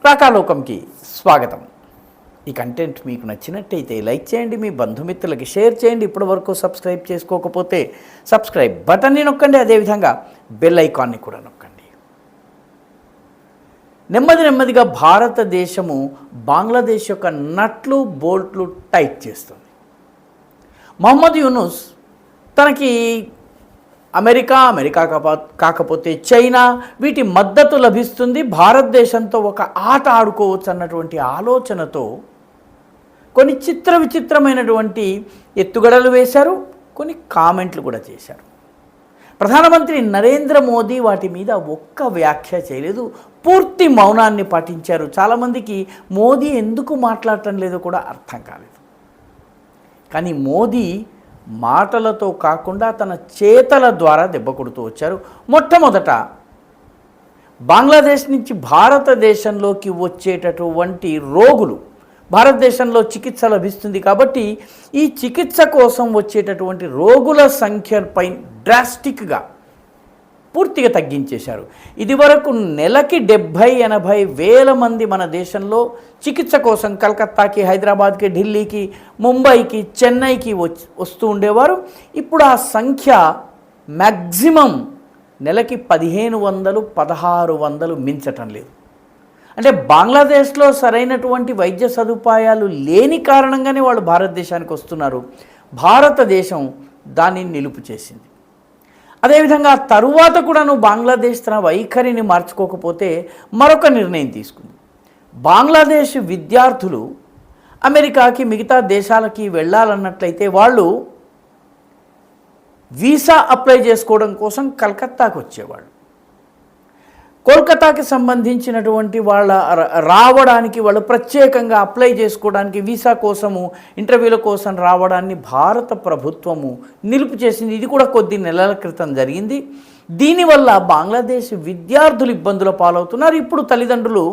ప్రాకాలోకంకి స్వాగతం. ఈ కంటెంట్ మీకు నచ్చినట్టయితే లైక్ చేయండి, మీ బంధుమిత్రులకి షేర్ చేయండి. ఇప్పటివరకు సబ్స్క్రైబ్ చేసుకోకపోతే సబ్స్క్రైబ్ బటన్ని నొక్కండి, అదేవిధంగా బెల్ ఐకాన్ని కూడా నొక్కండి. నెమ్మదిగా భారతదేశము బంగ్లాదేశ్ యొక్క నట్లు బోల్ట్లు టైట్ చేస్తుంది. మొహమ్మద్ యూనుస్ తనకి అమెరికా కాకపోతే చైనా వీటి మద్దతు లభిస్తుంది, భారతదేశంతో ఒక ఆట ఆడుకోవచ్చు అన్నటువంటి ఆలోచనతో కొన్ని విచిత్రమైనటువంటి ఎత్తుగడలు వేశారు, కొన్ని కామెంట్లు కూడా చేశారు. ప్రధానమంత్రి నరేంద్ర మోదీ వాటి మీద ఒక్క వ్యాఖ్య చేయలేదు, పూర్తి మౌనాన్ని పాటించారు. చాలామందికి మోదీ ఎందుకు మాట్లాడటం లేదో కూడా అర్థం కాలేదు. కానీ మోదీ మాటలతో కాకుండా తన చేతల ద్వారా దెబ్బ కొడుతూ వచ్చారు. మొట్టమొదట బంగ్లాదేశ్ నుంచి భారతదేశంలోకి వచ్చేటటువంటి రోగులు, భారతదేశంలో చికిత్స లభిస్తుంది కాబట్టి ఈ చికిత్స కోసం వచ్చేటటువంటి రోగుల సంఖ్యపై డ్రాస్టిక్గా పూర్తిగా తగ్గించేశారు. ఇదివరకు నెలకి 70-80 వేల మంది మన దేశంలో చికిత్స కోసం కలకత్తాకి, హైదరాబాద్కి, ఢిల్లీకి, ముంబైకి, చెన్నైకి వస్తూ ఉండేవారు. ఇప్పుడు ఆ సంఖ్య మ్యాక్సిమం నెలకి 1500-1600 మించటం లేదు. అంటే బంగ్లాదేశ్లో సరైనటువంటి వైద్య సదుపాయాలు లేని కారణంగానే వాళ్ళు భారతదేశానికి వస్తున్నారు. భారతదేశం దానిని నిలుపు చేసింది. అదేవిధంగా తరువాత కూడాను బంగ్లాదేశ్ తన వైఖరిని మార్చుకోకపోతే మరొక నిర్ణయం తీసుకుంది. బంగ్లాదేశ్ విద్యార్థులు అమెరికాకి, మిగతా దేశాలకి వెళ్ళాలన్నట్లయితే వాళ్ళు వీసా అప్లై చేసుకోవడం కోసం కలకత్తాకు వచ్చేవాళ్ళు. కోల్కతాకి సంబంధించినటువంటి వాళ్ళ రావడానికి, వాళ్ళు ప్రత్యేకంగా అప్లై చేసుకోవడానికి, వీసా కోసము, ఇంటర్వ్యూల కోసం రావడాన్ని భారత ప్రభుత్వము నిలుపు చేసింది. ఇది కూడా కొద్ది నెలల క్రితం జరిగింది. దీనివల్ల బంగ్లాదేశ్ విద్యార్థులు ఇబ్బందుల పాలవుతున్నారు. ఇప్పుడు తల్లిదండ్రులు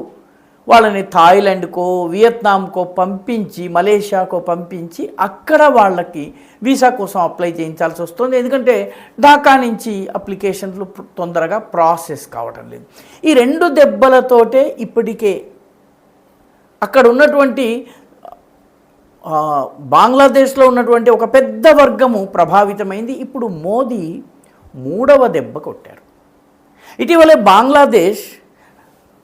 వాళ్ళని థాయిలాండ్కో, వియత్నాంకో పంపించి, మలేషియాకో పంపించి అక్కడ వాళ్ళకి వీసా కోసం అప్లై చేయించాల్సి వస్తుంది. ఎందుకంటే ఢాకా నుంచి అప్లికేషన్లు తొందరగా ప్రాసెస్ కావటం లేదు. ఈ 2 దెబ్బలతోటే ఇప్పటికే అక్కడ ఉన్నటువంటి బంగ్లాదేశ్లో ఉన్నటువంటి ఒక పెద్ద వర్గము ప్రభావితమైంది. ఇప్పుడు మోదీ 3వ దెబ్బ కొట్టారు. ఇటీవలే బంగ్లాదేశ్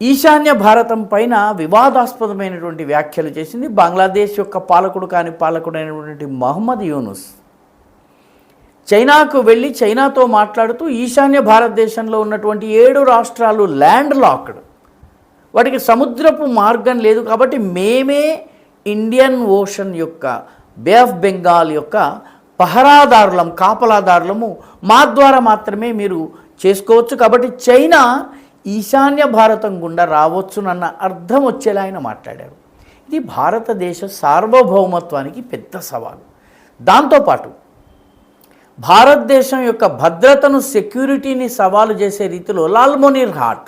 ఈశాన్య భారతం పైన వివాదాస్పదమైనటువంటి వ్యాఖ్యలు చేసింది. బంగ్లాదేశ్ యొక్క పాలకుడైనటువంటి మొహమ్మద్ యూనుస్ చైనాకు వెళ్ళి చైనాతో మాట్లాడుతూ ఈశాన్య భారతదేశంలో ఉన్నటువంటి 7 రాష్ట్రాలు ల్యాండ్ లాక్డ్, వాటికి సముద్రపు మార్గం లేదు కాబట్టి మేమే ఇండియన్ ఓషన్ యొక్క, బే ఆఫ్ బెంగాల్ యొక్క పహరాదారులం, కాపలాదారులము, మా ద్వారా మాత్రమే మీరు చేసుకోవచ్చు. కాబట్టి చైనా ఈశాన్య భారతం గుండా రావచ్చునన్న అర్థం వచ్చేలా ఆయన మాట్లాడారు. ఇది భారతదేశ సార్వభౌమత్వానికి పెద్ద సవాలు. దాంతోపాటు భారతదేశం యొక్క భద్రతను, సెక్యూరిటీని సవాలు చేసే రీతిలో లాల్మోనీర్ ఘాట్,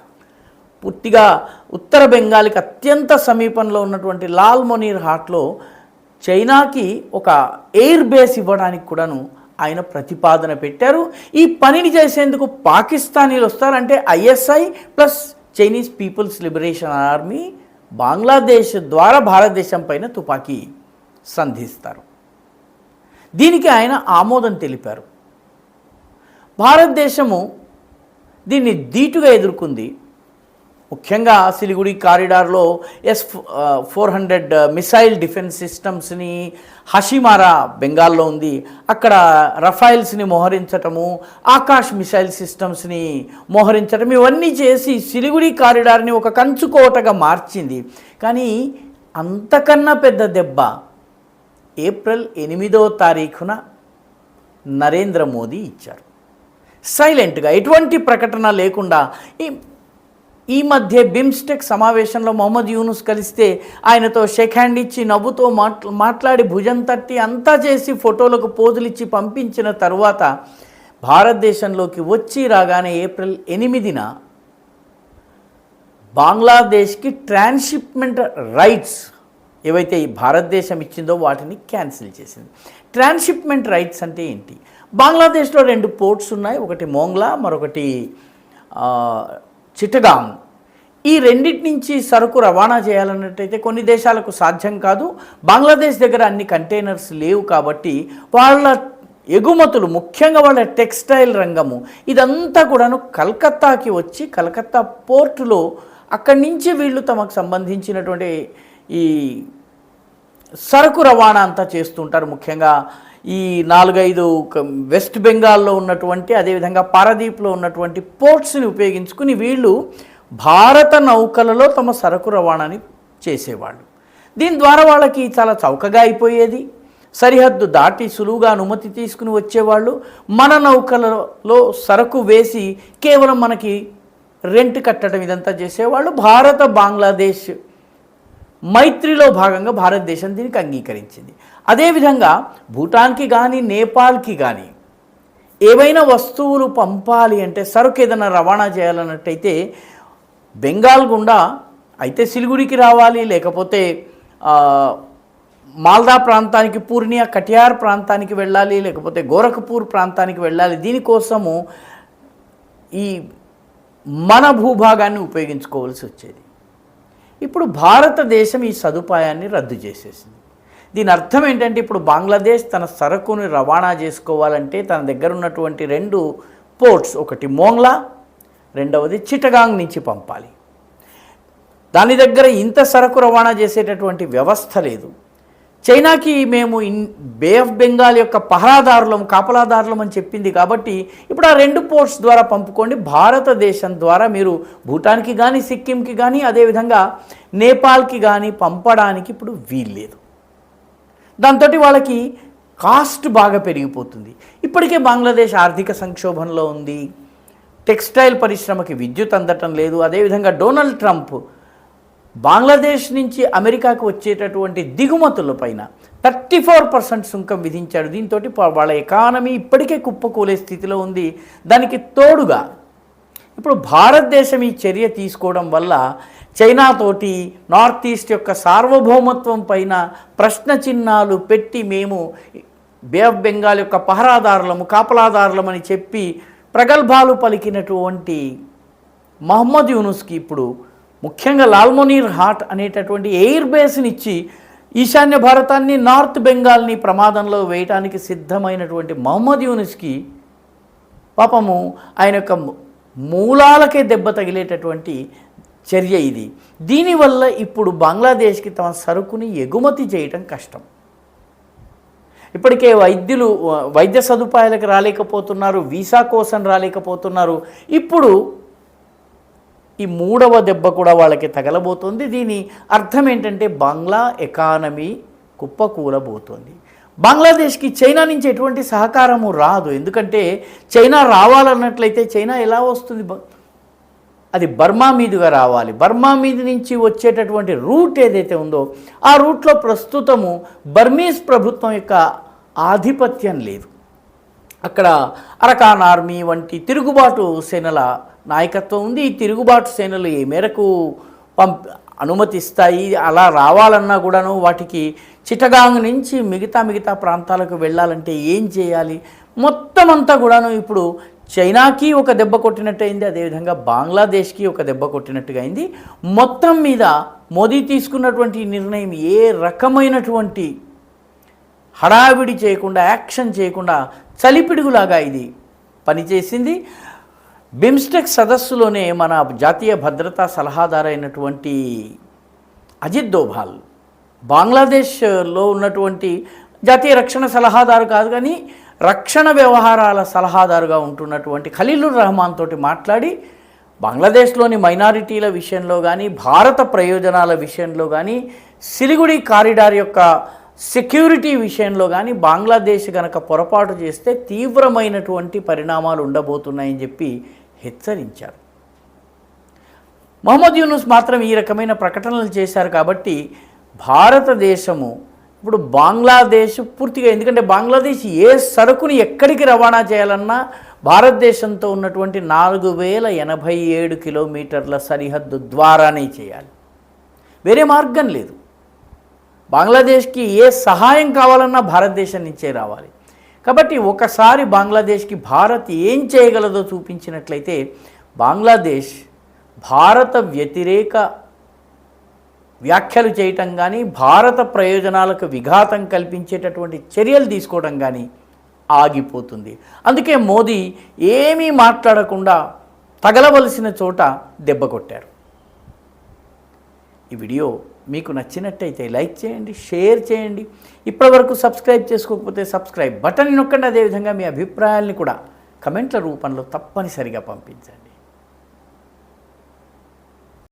పూర్తిగా ఉత్తర బెంగాల్కి అత్యంత సమీపంలో ఉన్నటువంటి లాల్మోనీర్ ఘాట్లో చైనాకి ఒక ఎయిర్ బేస్ ఇవ్వడానికి కూడాను ఆయన ప్రతిపాదన పెట్టారు. ఈ పనిని చేసేందుకు పాకిస్తానీలు వస్తారంటే ISI plus Chinese People's Liberation Army Bangladesh ద్వారా భారతదేశం పైన తుపాకీ సంధిస్తారు. దీనికి ఆయన ఆమోదం తెలిపారు. భారతదేశము దీన్ని ధీటుగా ఎదుర్కొంది. ముఖ్యంగా సిలిగుడి కారిడార్లో S-400 మిసైల్ డిఫెన్స్ సిస్టమ్స్ని, హషిమారా బెంగాల్లో ఉంది, అక్కడ రఫైల్స్ని మోహరించటము, ఆకాష్ మిసైల్ సిస్టమ్స్ని మోహరించటం, ఇవన్నీ చేసి సిలిగుడి కారిడార్ని ఒక కంచుకోటగా మార్చింది. కానీ అంతకన్నా పెద్ద దెబ్బ ఏప్రిల్ 8వ తారీఖున నరేంద్ర మోదీ ఇచ్చారు. సైలెంట్గా, ఎటువంటి ప్రకటన లేకుండా. ఈ మధ్య బిమ్స్టెక్ సమావేశంలో మొహమ్మద్ యూనుస్ కలిస్తే ఆయనతో షేక్ హ్యాండ్ ఇచ్చి నవ్వుతో మాట్లాడి భుజం తట్టి అంతా చేసి ఫోటోలకు పోజులు ఇచ్చి పంపించిన తరువాత భారతదేశంలోకి వచ్చి రాగానే ఏప్రిల్ 8న బంగ్లాదేశ్కి ట్రాన్స్షిప్మెంట్ రైట్స్ ఏవైతే ఈ భారతదేశం ఇచ్చిందో వాటిని క్యాన్సిల్ చేసింది. ట్రాన్స్షిప్మెంట్ రైట్స్ అంటే ఏంటి? బంగ్లాదేశ్లో 2 పోర్ట్స్ ఉన్నాయి, ఒకటి మోంగ్లా, మరొకటి చిట్టగాంగ్. ఈ రెండింటి నుంచి సరుకు రవాణా చేయాలన్నట్టయితే కొన్ని దేశాలకు సాధ్యం కాదు. బంగ్లాదేశ్ దగ్గర అన్ని కంటైనర్స్ లేవు కాబట్టి వాళ్ళ ఎగుమతులు, ముఖ్యంగా వాళ్ళ టెక్స్టైల్ రంగము, ఇదంతా కూడాను కలకత్తాకి వచ్చి కలకత్తా పోర్టులో అక్కడి నుంచి వీళ్ళు తమకు సంబంధించినటువంటి ఈ సరుకు రవాణా అంతా చేస్తుంటారు. ముఖ్యంగా ఈ 4-5 వెస్ట్ బెంగాల్లో ఉన్నటువంటి, అదేవిధంగా పారదీప్లో ఉన్నటువంటి పోర్ట్స్ని ఉపయోగించుకుని వీళ్ళు భారత నౌకలలో తమ సరుకు రవాణాని చేసేవాళ్ళు. దీని ద్వారా వాళ్ళకి చాలా చౌకగా అయిపోయేది. సరిహద్దు దాటి సులువుగా అనుమతి తీసుకుని వచ్చేవాళ్ళు. మన నౌకలలో సరుకు వేసి కేవలం మనకి రెంట్ కట్టడం ఇదంతా చేసేవాళ్ళు. భారత బంగ్లాదేశ్ మైత్రిలో భాగంగా భారతదేశం దీనికి అంగీకరించింది. అదేవిధంగా భూటాన్కి కానీ నేపాల్కి కానీ ఏవైనా వస్తువులు పంపాలి అంటే, సరుకు ఏదైనా రవాణా చేయాలన్నట్టయితే బెంగాల్ గుండా అయితే సిలిగుడికి రావాలి, లేకపోతే మాల్దా ప్రాంతానికి, పూర్ణియా కటియార్ ప్రాంతానికి వెళ్ళాలి, లేకపోతే గోరఖ్పూర్ ప్రాంతానికి వెళ్ళాలి. దీనికోసము ఈ మన భూభాగాన్ని ఉపయోగించుకోవాల్సి వచ్చేది. ఇప్పుడు భారతదేశం ఈ సదుపాయాన్ని రద్దు చేసేసింది. దీని అర్థం ఏంటంటే, ఇప్పుడు బంగ్లాదేశ్ తన సరుకుని రవాణా చేసుకోవాలంటే తన దగ్గర ఉన్నటువంటి 2 పోర్ట్స్, ఒకటి మోంగ్లా, రెండవది చిటగాంగ్ నుంచి పంపాలి. దాని దగ్గర ఇంత సరుకు రవాణా చేసేటటువంటి వ్యవస్థ లేదు. చైనాకి మేము బే ఆఫ్ బెంగాల్ యొక్క పహరాదారులం, కాపలాదారులం అని చెప్పింది కాబట్టి ఇప్పుడు ఆ 2 పోర్ట్స్ ద్వారా పంపుకోండి. భారతదేశం ద్వారా మీరు భూటాన్కి కానీ, సిక్కింకి కానీ, అదేవిధంగా నేపాల్కి కానీ పంపడానికి ఇప్పుడు వీల్లేదు. దాంతో వాళ్ళకి కాస్ట్ బాగా పెరిగిపోతుంది. ఇప్పటికే బంగ్లాదేశ్ ఆర్థిక సంక్షోభంలో ఉంది. టెక్స్టైల్ పరిశ్రమకి విద్యుత్ అందటం లేదు. అదేవిధంగా డొనాల్డ్ ట్రంప్ బంగ్లాదేశ్ నుంచి అమెరికాకు వచ్చేటటువంటి దిగుమతుల పైన 34% సుంకం విధించాడు. దీంతో వాళ్ళ ఎకానమీ ఇప్పటికే కుప్పకూలే స్థితిలో ఉంది. దానికి తోడుగా ఇప్పుడు భారతదేశం ఈ చర్య తీసుకోవడం వల్ల చైనాతోటి నార్త్ ఈస్ట్ యొక్క సార్వభౌమత్వం పైన ప్రశ్న చిహ్నాలు పెట్టి మేము బే ఆఫ్ బెంగాల్ యొక్క పహరాదారులము, కాపలాదారులమని చెప్పి ప్రగల్భాలు పలికినటువంటి మహమ్మద్ యూనుస్కి ఇప్పుడు ముఖ్యంగా లాల్మోనీర్ హాట్ అనేటటువంటి ఎయిర్ బేస్ని ఇచ్చి ఈశాన్య భారతాన్ని, నార్త్ బెంగాల్ని ప్రమాదంలో వేయటానికి సిద్ధమైనటువంటి మహమ్మద్ యూనుస్కి పాపము ఆయన యొక్క మూలాలకే దెబ్బ తగిలేటటువంటి చర్య ఇది. దీనివల్ల ఇప్పుడు బంగ్లాదేశ్కి తమ సరుకుని ఎగుమతి చేయటం కష్టం. ఇప్పటికే వైద్య సదుపాయాలకు రాలేకపోతున్నారు, వీసా కోసం రాలేకపోతున్నారు. ఇప్పుడు ఈ 3వ దెబ్బ కూడా వాళ్ళకి తగలబోతుంది. దీని అర్థం ఏంటంటే బంగ్లా ఎకానమీ కుప్పకూలబోతోంది. బంగ్లాదేశ్కి చైనా నుంచి ఎటువంటి సహకారము రాదు. ఎందుకంటే చైనా రావాలన్నట్లయితే చైనా ఎలా వస్తుంది? అది బర్మా మీదుగా రావాలి. బర్మా మీద నుంచి వచ్చేటటువంటి రూట్ ఏదైతే ఉందో ఆ రూట్లో ప్రస్తుతము బర్మీస్ ప్రభుత్వం యొక్క ఆధిపత్యం లేదు. అక్కడ అరకాన్ ఆర్మీ వంటి తిరుగుబాటు సేనల నాయకత్వం ఉంది. ఈ తిరుగుబాటు సేనలు ఏ మేరకు అనుమతిస్తాయి? అలా రావాలన్నా కూడాను వాటికి చిటగాంగ్ నుంచి మిగతా ప్రాంతాలకు వెళ్ళాలంటే ఏం చేయాలి? మొత్తం అంతా కూడాను ఇప్పుడు చైనాకి ఒక దెబ్బ కొట్టినట్టు అయింది, అదేవిధంగా బంగ్లాదేశ్కి ఒక దెబ్బ కొట్టినట్టుగా అయింది. మొత్తం మీద మోదీ తీసుకున్నటువంటి నిర్ణయం ఏ రకమైనటువంటి హడావిడి చేయకుండా, యాక్షన్ చేయకుండా చలిపిడుగులాగా ఇది పనిచేసింది. బిమ్స్టెక్ సదస్సులోనే మన జాతీయ భద్రతా సలహాదారైనటువంటి అజిత్ దోభాల్, బంగ్లాదేశ్లో ఉన్నటువంటి జాతీయ రక్షణ సలహాదారు కాదు కానీ రక్షణ వ్యవహారాల సలహాదారుగా ఉంటున్నటువంటి ఖలీలుర్ రహమాన్ తోటి మాట్లాడి బంగ్లాదేశ్లోని మైనారిటీల విషయంలో కానీ, భారత ప్రయోజనాల విషయంలో కానీ, సిలిగుడి కారిడార్ యొక్క సెక్యూరిటీ విషయంలో కానీ బంగ్లాదేశ్ కనుక పొరపాటు చేస్తే తీవ్రమైనటువంటి పరిణామాలు ఉండబోతున్నాయని చెప్పి హెచ్చరించారు. మహమ్మద్ యూనుస్ మాత్రం ఈ రకమైన ప్రకటనలు చేశారు. కాబట్టి భారతదేశము ఇప్పుడు బంగ్లాదేశ్ పూర్తిగా, ఎందుకంటే బంగ్లాదేశ్ ఏ సరుకుని ఎక్కడికి రవాణా చేయాలన్నా భారతదేశంతో ఉన్నటువంటి 4087 కిలోమీటర్ల సరిహద్దు ద్వారానే చేయాలి. వేరే మార్గం లేదు. బంగ్లాదేశ్కి ఏ సహాయం కావాలన్నా భారతదేశం నుంచే రావాలి. కాబట్టి ఒకసారి బంగ్లాదేశ్కి భారత్ ఏం చేయగలదో చూపించినట్లయితే బంగ్లాదేశ్ భారత వ్యతిరేక వ్యాఖ్యలు చేయటం కానీ, భారత ప్రయోజనాలకు విఘాతం కల్పించేటటువంటి చర్యలు తీసుకోవడం కానీ ఆగిపోతుంది. అందుకే మోదీ ఏమీ మాట్లాడకుండా తగలవలసిన చోట దెబ్బ కొట్టారు. ఈ వీడియో మీకు నచ్చినట్టయితే లైక్ చేయండి, షేర్ చేయండి. ఇప్పటివరకు సబ్స్క్రైబ్ చేసుకోకపోతే సబ్స్క్రైబ్ బటన్ నొక్కండి. అదేవిధంగా మీ అభిప్రాయాల్ని కూడా కమెంట్ల రూపంలో తప్పనిసరిగా పంపించండి.